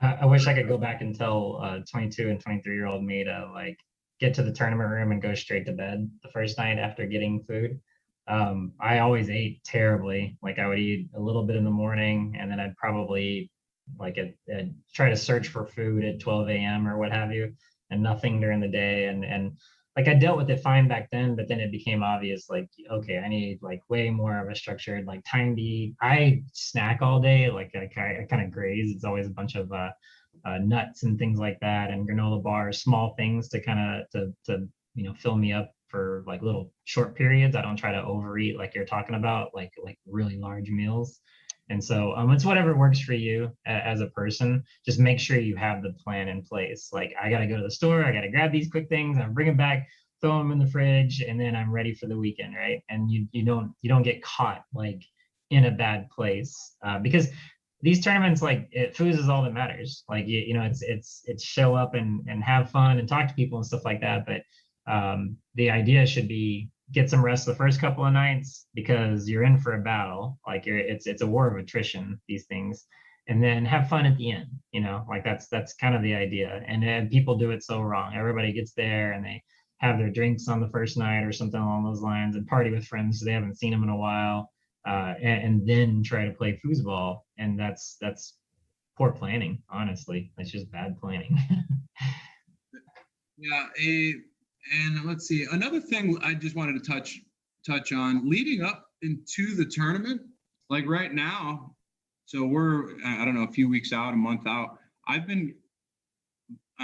Speaker 1: I wish I could go back and tell 22 and 23-year-old me to like get to the tournament room and go straight to bed the first night after getting food. I always ate terribly. Like I would eat a little bit in the morning, and then I'd probably like try to search for food at 12 a.m. or what have you, and nothing during the day. And like I dealt with it fine back then, but then it became obvious, like, okay, I need like way more of a structured like time to eat. I snack all day, like I kind of graze. It's always a bunch of nuts and things like that, and granola bars, small things to kind of to fill me up for like little short periods. I don't try to overeat like you're talking about, like really large meals. And so it's whatever works for you as a person. Just make sure you have the plan in place. Like I got to go to the store, I got to grab these quick things, and bring them back, throw them in the fridge, and then I'm ready for the weekend, right? And you don't get caught like in a bad place because these tournaments, like food is all that matters. Like it's show up and have fun and talk to people and stuff like that. But the idea should be get some rest the first couple of nights, because you're in for a battle. Like it's a war of attrition, these things, and then have fun at the end. Like that's kind of the idea. And people do it so wrong. Everybody gets there and they have their drinks on the first night or something along those lines, and party with friends they haven't seen them in a while, and then try to play foosball. And that's poor planning. Honestly, it's just bad planning.
Speaker 3: Yeah. And let's see, another thing I just wanted to touch on leading up into the tournament, like right now. So we're, I don't know, a few weeks out, a month out. I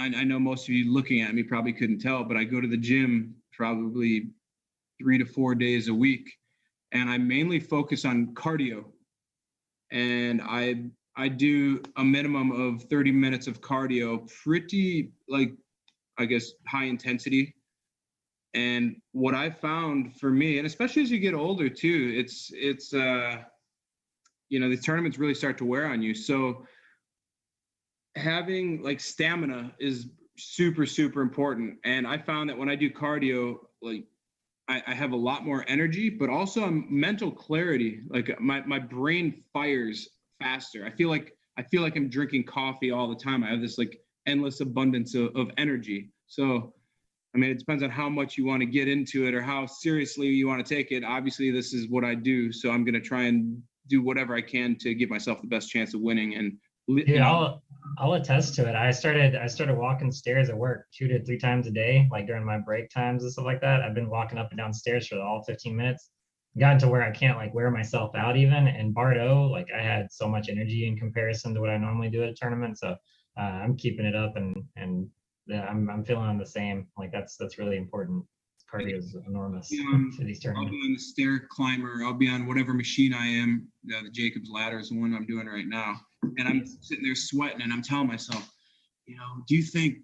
Speaker 3: know most of you looking at me probably couldn't tell, but I go to the gym probably 3 to 4 days a week, and I mainly focus on cardio. And I do a minimum of 30 minutes of cardio, pretty like, I guess, high intensity. And what I found for me, and especially as you get older too, it's the tournaments really start to wear on you. So having like stamina is super, super important. And I found that when I do cardio, like I have a lot more energy, but also mental clarity. Like my brain fires faster. I feel like I'm drinking coffee all the time. I have this like endless abundance of energy. So I mean, it depends on how much you want to get into it or how seriously you want to take it. Obviously, this is what I do, so I'm going to try and do whatever I can to give myself the best chance of winning. And
Speaker 1: Dude, I'll attest to it. I started walking stairs at work 2 to 3 times a day, like during my break times and stuff like that. I've been walking up and down stairs for all 15 minutes. Gotten to where I can't like wear myself out even. And Bardo, like I had so much energy in comparison to what I normally do at a tournament. So I'm keeping it up, and yeah, I'm feeling the same. Like that's really important. Cardio is enormous for these
Speaker 3: I'll
Speaker 1: tournaments.
Speaker 3: be on the stair climber. I'll be on whatever machine I am. The Jacob's ladder is the one I'm doing right now. And I'm sitting there sweating, and I'm telling myself, do you think,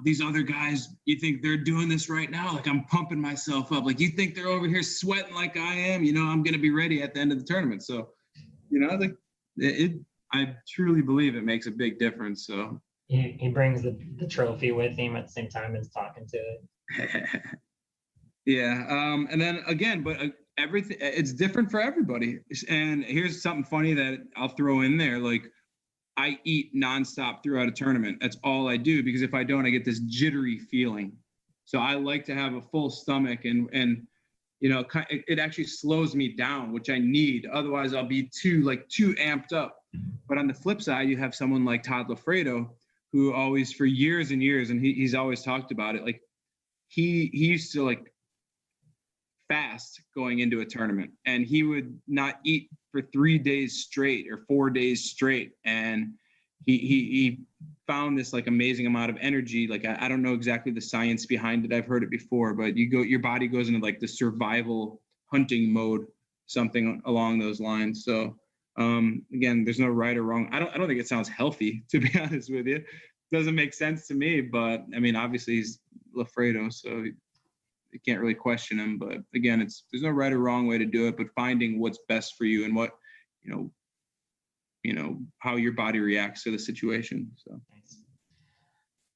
Speaker 3: these other guys, you think they're doing this right now? Like I'm pumping myself up. Like you think they're over here sweating like I am? I'm going to be ready at the end of the tournament. So, like I truly believe it makes a big difference. So
Speaker 1: He brings the trophy with him at the same time as talking to it.
Speaker 3: Yeah. And then again, but everything, it's different for everybody. And here's something funny that I'll throw in there. Like I eat nonstop throughout a tournament. That's all I do, because if I don't, I get this jittery feeling. So I like to have a full stomach, and it actually slows me down, which I need. Otherwise I'll be too amped up. But on the flip side, you have someone like Todd Lafredo, who always, for years and years, and he's always talked about it, like he used to like fast going into a tournament, and he would not eat for 3 days straight or 4 days straight. And he found this like amazing amount of energy. Like I don't know exactly the science behind it. I've heard it before, but your body goes into like the survival hunting mode, something along those lines. So again, there's no right or wrong. I don't think it sounds healthy, to be honest with you. It doesn't make sense to me, but I mean, obviously he's Lafredo, so you can't really question him. But again, there's no right or wrong way to do it, but finding what's best for you and what, how your body reacts to the situation. So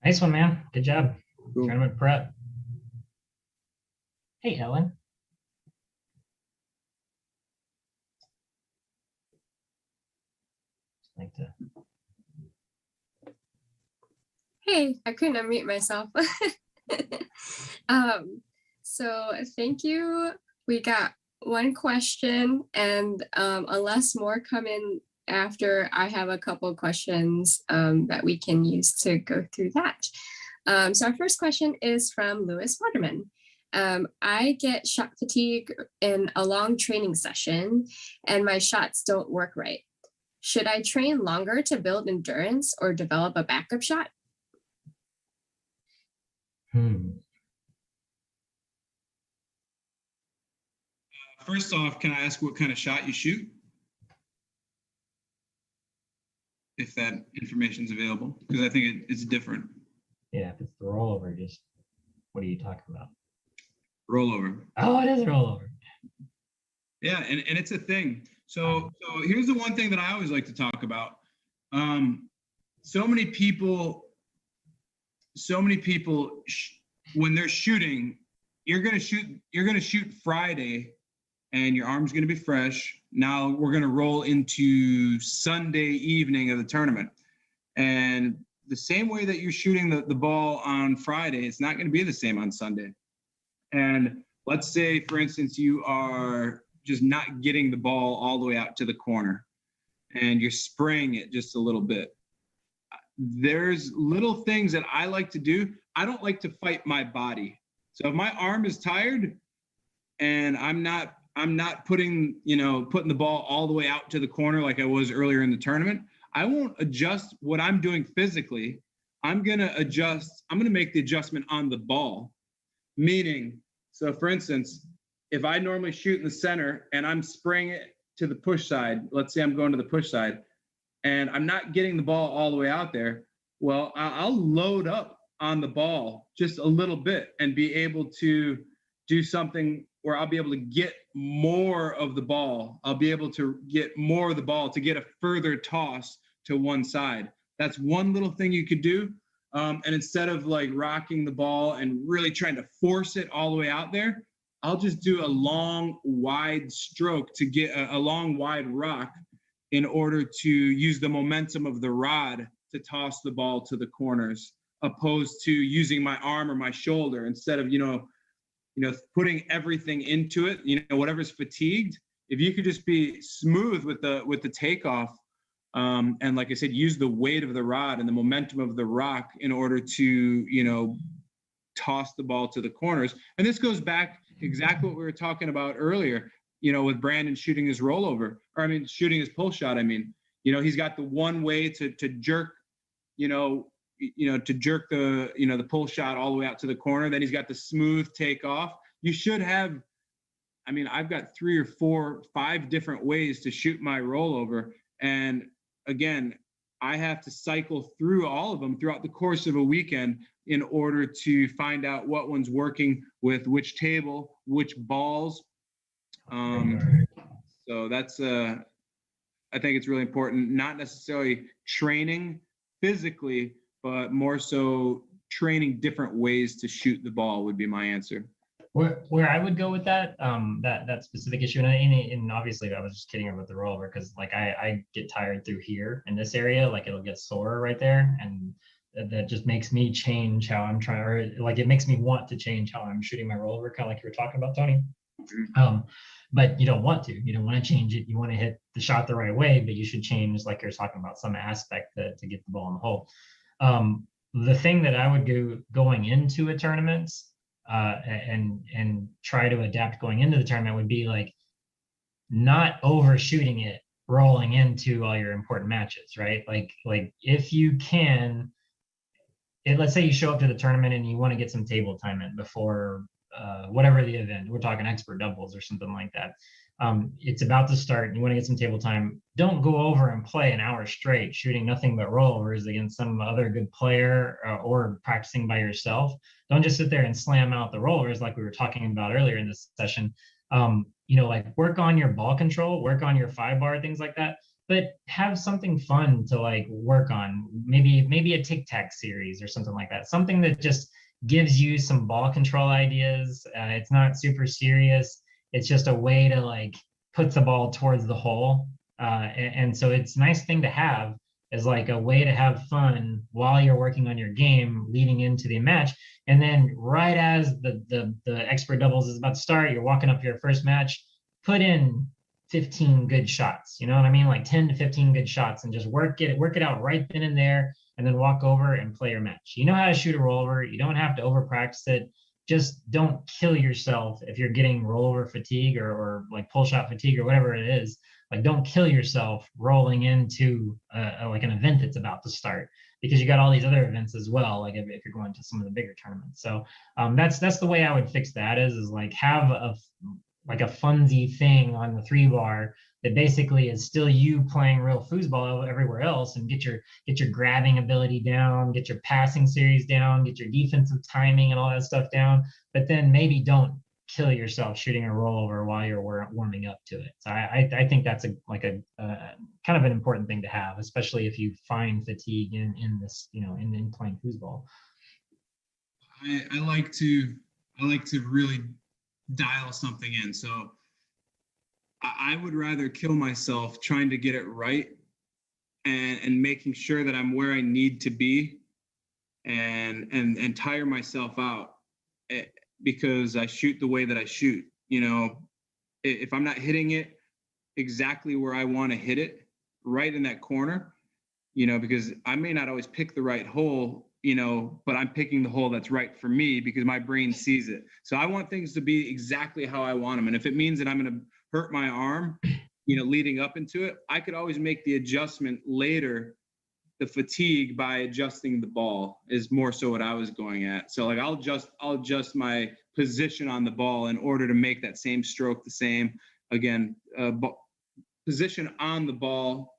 Speaker 1: Nice one, man. Good job.
Speaker 3: cool.
Speaker 1: Tournament prep. Hey, Helen. Like to.
Speaker 2: Hey, I couldn't unmute myself. So thank you. We got one question, and unless more come in after, I have a couple of questions that we can use to go through that. So our first question is from Lewis Waterman. I get shot fatigue in a long training session and my shots don't work right. Should I train longer to build endurance or develop a backup shot?
Speaker 3: First off, can I ask what kind of shot you shoot? If that information is available, because I think it's different.
Speaker 1: Yeah, if it's the rollover, just what are you talking about?
Speaker 3: Rollover.
Speaker 1: Oh, it is a rollover.
Speaker 3: Yeah, and it's a thing. So here's the one thing that I always like to talk about. So many people, when they're shooting, you're gonna shoot Friday, and your arm's gonna be fresh. Now we're gonna roll into Sunday evening of the tournament, and the same way that you're shooting the ball on Friday, it's not gonna be the same on Sunday. And let's say, for instance, you are just not getting the ball all the way out to the corner and you're spraying it just a little bit. There's little things that I like to do. I don't like to fight my body. So if my arm is tired and I'm not putting the ball all the way out to the corner like I was earlier in the tournament, I won't adjust what I'm doing physically. I'm going to make the adjustment on the ball. Meaning, so for instance, if I normally shoot in the center and I'm spraying it to the push side, let's say I'm going to the push side and I'm not getting the ball all the way out there, well, I'll load up on the ball just a little bit and be able to do something where I'll be able to get more of the ball. I'll be able to get more of the ball to get a further toss to one side. That's one little thing you could do. And instead of like rocking the ball and really trying to force it all the way out there, I'll just do a long, wide stroke to get a long, wide rock in order to use the momentum of the rod to toss the ball to the corners, opposed to using my arm or my shoulder instead of, putting everything into it, whatever's fatigued. If you could just be smooth with the takeoff, and like I said, use the weight of the rod and the momentum of the rock in order to, toss the ball to the corners. And this goes back exactly what we were talking about earlier, with Brandon shooting his rollover, shooting his pull shot. He's got the one way to jerk, to jerk the pull shot all the way out to the corner. Then he's got the smooth takeoff. You should have, I've got 3 or 4, 5 different ways to shoot my rollover. And again, I have to cycle through all of them throughout the course of a weekend in order to find out what one's working with which table, which balls. So that's, I think it's really important, not necessarily training physically, but more so training different ways to shoot the ball would be my answer.
Speaker 1: Where I would go with that, that specific issue, and obviously I was just kidding about the rollover, because like I get tired through here in this area, like it'll get sore right there, and that just makes me change how I'm trying, or like it makes me want to change how I'm shooting my rollover, kind of like you were talking about, Tony.
Speaker 3: Mm-hmm.
Speaker 1: But you don't want to change it. You want to hit the shot the right way, but you should change, like you're talking about, some aspect to get the ball in the hole. The thing that I would do going into a tournament, and try to adapt going into the tournament, would be like not overshooting it rolling into all your important matches, right? Like if you can, let's say you show up to the tournament and you want to get some table time in before whatever the event, we're talking expert doubles or something like that. It's about to start and you want to get some table time. Don't go over and play an hour straight shooting nothing but rollovers against some other good player or practicing by yourself. Don't just sit there and slam out the rollovers like we were talking about earlier in this session. Like work on your ball control, work on your 5-bar, things like that, but have something fun to like work on. Maybe a tic-tac series or something like that. Something that just gives you some ball control ideas. It's not super serious. It's just a way to like put the ball towards the hole. And so it's a nice thing to have as like a way to have fun while you're working on your game leading into the match. And then right as the expert doubles is about to start, you're walking up your first match, put in 15 good shots. You know what I mean? Like 10 to 15 good shots and just work it out right then and there, and then walk over and play your match. You know how to shoot a rollover. You don't have to over practice it. Just don't kill yourself if you're getting rollover fatigue or like pull shot fatigue or whatever it is. Like don't kill yourself rolling into like an event that's about to start, because you got all these other events as well. Like if you're going to some of the bigger tournaments. So that's the way I would fix that is like have a funsy thing on the 3-bar that basically is still you playing real foosball everywhere else, and get your grabbing ability down, get your passing series down, get your defensive timing and all that stuff down. But then maybe don't kill yourself shooting a rollover while you're warming up to it. So I think that's a kind of an important thing to have, especially if you find fatigue in this, in playing foosball.
Speaker 3: I like to really dial something in. So I would rather kill myself trying to get it right and making sure that I'm where I need to be and tire myself out because I shoot the way that I shoot. If I'm not hitting it exactly where I want to hit it, right in that corner, because I may not always pick the right hole, but I'm picking the hole that's right for me because my brain sees it. So I want things to be exactly how I want them. And if it means that I'm going to hurt my arm, leading up into it, I could always make the adjustment later. The fatigue by adjusting the ball is more so what I was going at. So like I'll adjust my position on the ball in order to make that same stroke the same. Again, position on the ball,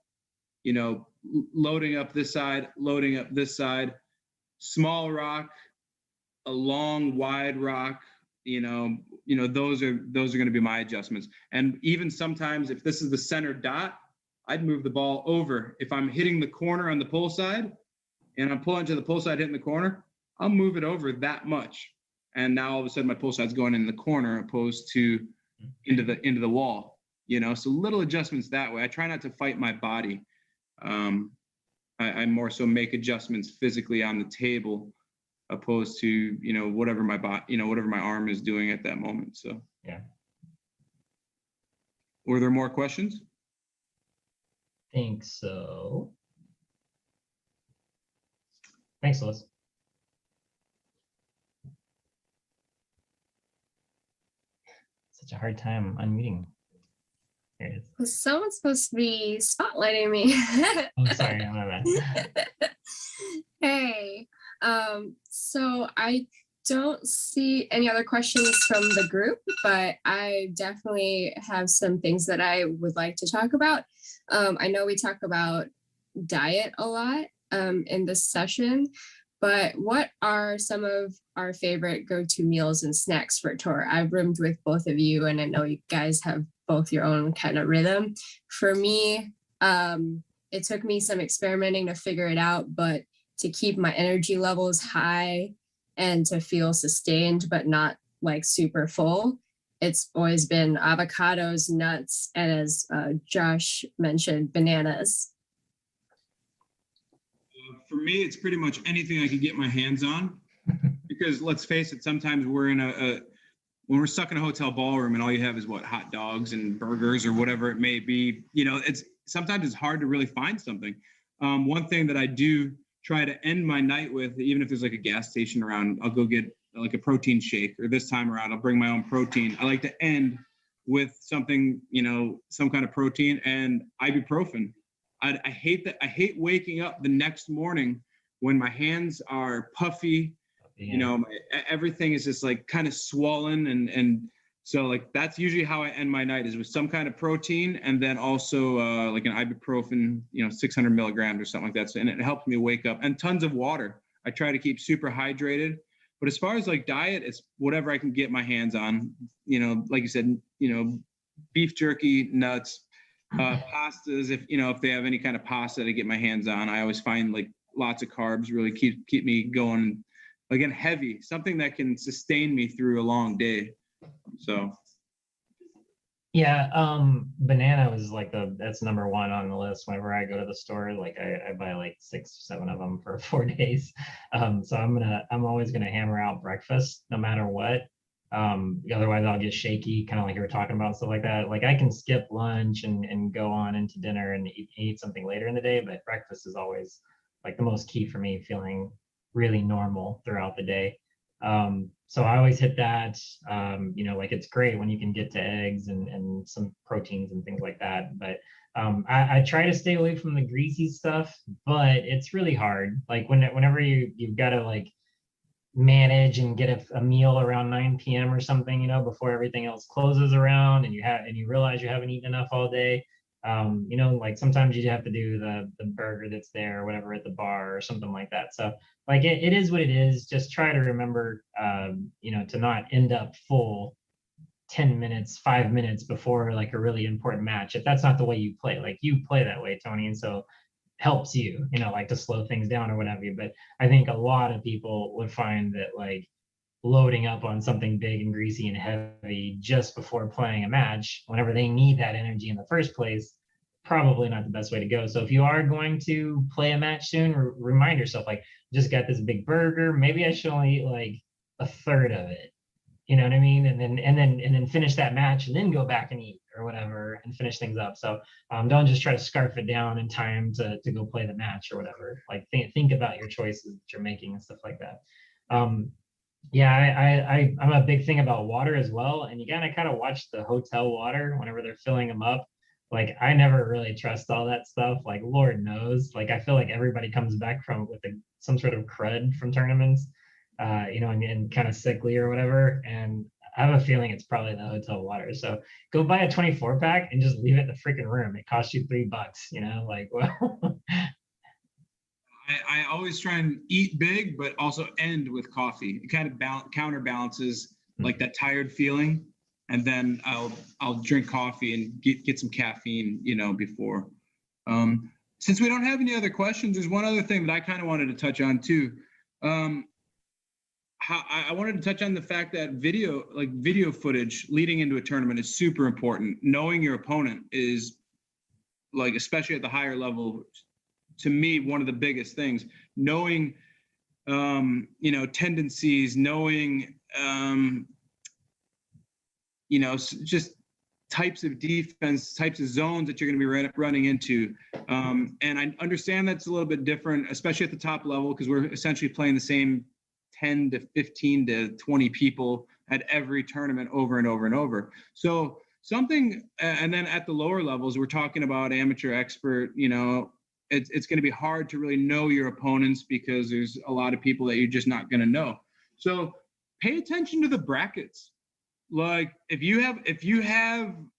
Speaker 3: loading up this side, loading up this side. Small rock, a long, wide rock, those are going to be my adjustments. And even sometimes if this is the center dot, I'd move the ball over. If I'm hitting the corner on the pull side and I'm pulling to the pull side, hitting the corner, I'll move it over that much. And now all of a sudden my pull side's going in the corner opposed to into the wall, so little adjustments that way. I try not to fight my body. I more so make adjustments physically on the table opposed to, whatever my whatever my arm is doing at that moment. So,
Speaker 1: yeah.
Speaker 3: Were there more questions?
Speaker 1: Think so. Thanks, Liz. Such a hard time unmuting. Here it is.
Speaker 2: Well, someone's supposed to be spotlighting me.
Speaker 1: Oh, sorry, my bad.
Speaker 2: Hey, so I don't see any other questions from the group, but I definitely have some things that I would like to talk about. I know we talk about diet a lot in this session, but what are some of our favorite go-to meals and snacks for a tour? I've roomed with both of you, and I know you guys have both your own kind of rhythm. For me, it took me some experimenting to figure it out, but to keep my energy levels high and to feel sustained, but not like super full, it's always been avocados, nuts, and as Josh mentioned, bananas.
Speaker 3: For me, it's pretty much anything I can get my hands on, because let's face it, sometimes we're in when we're stuck in a hotel ballroom and all you have is hot dogs and burgers or whatever it may be, sometimes it's hard to really find something. One thing that I do try to end my night with, even if there's like a gas station around, I'll go get like a protein shake, or this time around, I'll bring my own protein. I like to end with something, some kind of protein and ibuprofen. I hate that. I hate waking up the next morning when my hands are puffy you know, everything is just like kind of swollen, and so like that's usually how I end my night, is with some kind of protein, and then also like an ibuprofen, you know, 600 milligrams or something like that. So, and it helps me wake up, and tons of water. I try to keep super hydrated. But as far as like diet, it's whatever I can get my hands on. You know, like you said, you know, beef jerky, nuts, pastas. If they have any kind of pasta to get my hands on, I always find like lots of carbs really keep me going. Again, heavy, something that can sustain me through a long day. So
Speaker 1: Yeah, banana was like that's number one on the list whenever I go to the store. Like I buy like 6, 7 of them for 4 days. So I'm always gonna hammer out breakfast no matter what. Otherwise I'll get shaky, kind of like you were talking about, stuff like that. Like I can skip lunch and go on into dinner and eat something later in the day, but breakfast is always like the most key for me, feeling really normal throughout the day. So I always hit that. Like it's great when you can get to eggs and some proteins and things like that. But I try to stay away from the greasy stuff, but it's really hard. Like whenever you've got to like manage and get a meal around 9 p.m. or something, before everything else closes around, and you realize you haven't eaten enough all day. Like sometimes you have to do the burger that's there or whatever at the bar or something like that. So like it is what it is. Just try to remember, to not end up full 10 minutes, 5 minutes before like a really important match. If that's not the way you play, like you play that way, Tony. And so helps you, like to slow things down or whatever. But I think a lot of people would find that like loading up on something big and greasy and heavy just before playing a match, whenever they need that energy in the first place, probably not the best way to go. So if you are going to play a match soon, remind yourself, like, just got this big burger, maybe I should only eat like a third of it. You know what I mean? And then finish that match and then go back and eat or whatever and finish things up. So don't just try to scarf it down in time to go play the match or whatever. Like think about your choices that you're making and stuff like that. Yeah, I'm a big thing about water as well. And you gotta kind of watch the hotel water whenever they're filling them up. Like I never really trust all that stuff. Like Lord knows. Like I feel like everybody comes back with some sort of crud from tournaments, and kind of sickly or whatever. And I have a feeling it's probably the hotel water. So go buy a 24 pack and just leave it in the freaking room. It costs you $3, like, well.
Speaker 3: I always try and eat big, but also end with coffee. It kind of counterbalances like that tired feeling. And then I'll drink coffee and get some caffeine, before. Since we don't have any other questions, there's one other thing that I kind of wanted to touch on too. I wanted to touch on the fact that video footage leading into a tournament is super important. Knowing your opponent is, like, especially at the higher level, to me, one of the biggest things. Knowing, tendencies, knowing, just types of defense, types of zones that you're going to be running into. And I understand that's a little bit different, especially at the top level, because we're essentially playing the same 10 to 15 to 20 people at every tournament over and over and over. So and then at the lower levels, we're talking about amateur, expert, it's going to be hard to really know your opponents because there's a lot of people that you're just not going to know. So pay attention to the brackets. Like if you have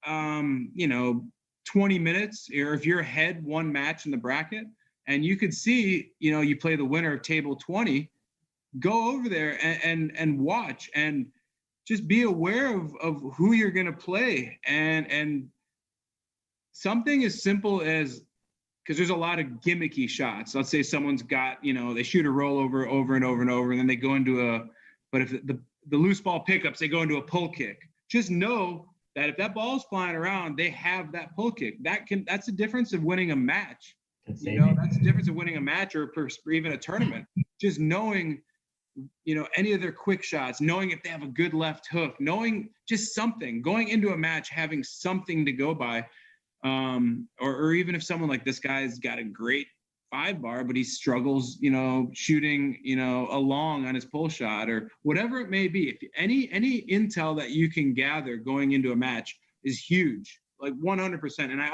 Speaker 3: 20 minutes, or if you're ahead one match in the bracket and you could see, you play the winner of table 20, go over there and watch and just be aware of who you're going to play. And something as simple as, because there's a lot of gimmicky shots. Let's say someone's got, they shoot a rollover over and over and over, and then they go into but if the loose ball pickups, they go into a pull kick. Just know that if that ball's flying around, they have that pull kick. That's the difference of winning a match. That's the difference of winning a match or even a tournament. Just knowing, any of their quick shots, knowing if they have a good left hook, knowing just something, going into a match, having something to go by. Or even if someone like this guy's got a great 5-bar, but he struggles, shooting, a long on his pull shot or whatever it may be. If any intel that you can gather going into a match is huge, like 100%. And I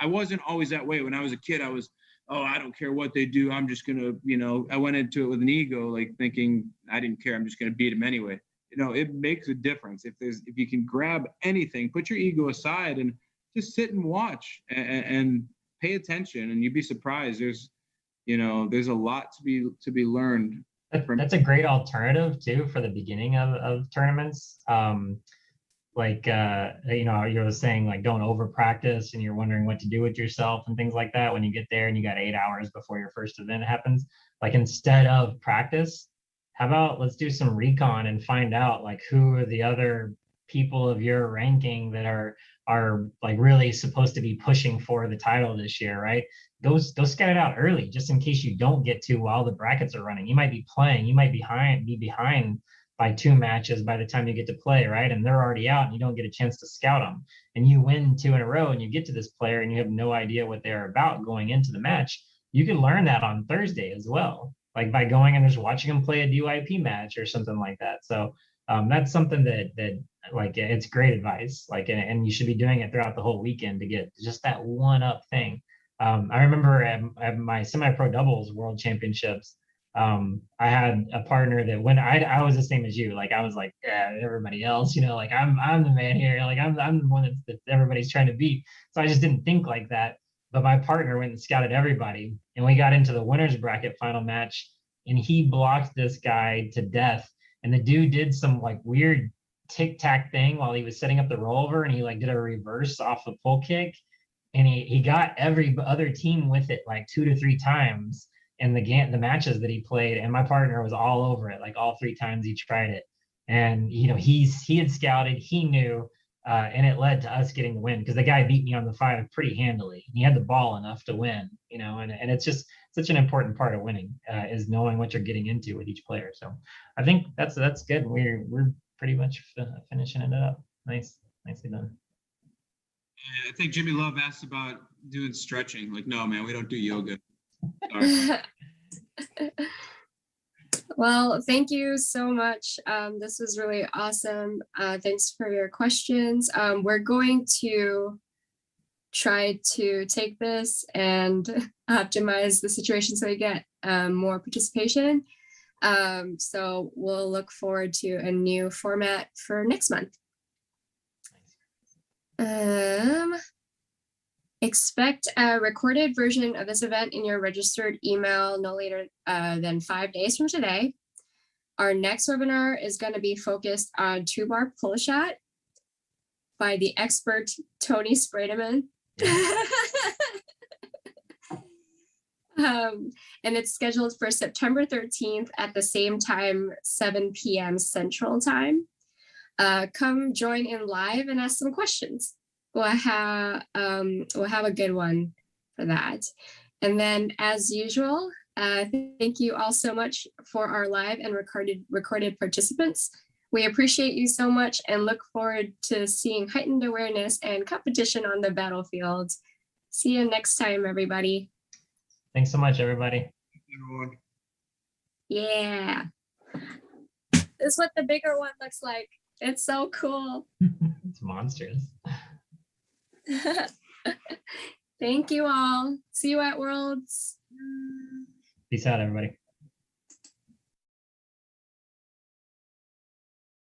Speaker 3: wasn't always that way. When I was a kid, I was, oh, I don't care what they do. I'm just going to, I went into it with an ego, like thinking I didn't care. I'm just going to beat them anyway. It makes a difference. If you can grab anything, put your ego aside and just sit and watch and pay attention, and you'd be surprised. There's a lot to be learned.
Speaker 1: That's a great alternative too for the beginning of tournaments. You were saying, like, don't over practice and you're wondering what to do with yourself and things like that when you get there and you got 8 hours before your first event happens. Like, instead of practice, how about let's do some recon and find out, like, who are the other people of your ranking that are like really supposed to be pushing for the title this year, right? Those scout it out early, just in case you don't get to while the brackets are running. You might be playing, you might be behind by 2 matches by the time you get to play, right? And they're already out and you don't get a chance to scout them. And you win 2 in a row and you get to this player and you have no idea what they're about going into the match. You can learn that on Thursday as well, like by going and just watching them play a DYP match or something like that. So that's something that like, it's great advice, like, and you should be doing it throughout the whole weekend to get just that one up thing. I remember at my semi-pro doubles world championships, I had a partner that when I was the same as you, like I was like, yeah, everybody else, like I'm the man here, like I'm the one that everybody's trying to beat. So I just didn't think like that. But my partner went and scouted everybody, and we got into the winners bracket final match, and he blocked this guy to death. And the dude did some like weird tic tac thing while he was setting up the rollover, and he like did a reverse off the pull kick, and he got every other team with it like 2 to 3 times in the matches that he played, and my partner was all over it, like all 3 times he tried it. And he had scouted, he knew, and it led to us getting the win because the guy beat me on the 5 pretty handily. He had the ball enough to win, and it's just such an important part of winning, is knowing what you're getting into with each player. So I think that's good. We're pretty much finishing it up. Nicely done.
Speaker 3: I think Jimmy Love asked about doing stretching. Like, no, man, we don't do yoga. Sorry.
Speaker 2: Well, thank you so much. This was really awesome. Thanks for your questions. We're going to try to take this and optimize the situation so we get more participation. So we'll look forward to a new format for next month. Expect a recorded version of this event in your registered email no later than 5 days from today. Our next webinar is going to be focused on 2-bar pull shot by the expert Tony Sprademan. And it's scheduled for September 13th at the same time, 7 p.m. Central Time. Come join in live and ask some questions. We'll have a good one for that. And then, as usual, thank you all so much for our live and recorded participants. We appreciate you so much and look forward to seeing heightened awareness and competition on the battlefield. See you next time, everybody.
Speaker 1: Thanks so much, everybody.
Speaker 3: Everyone.
Speaker 2: Yeah. This is what the bigger one looks like. It's so cool.
Speaker 1: It's monstrous.
Speaker 2: Thank you all. See you at Worlds.
Speaker 1: Peace out, everybody.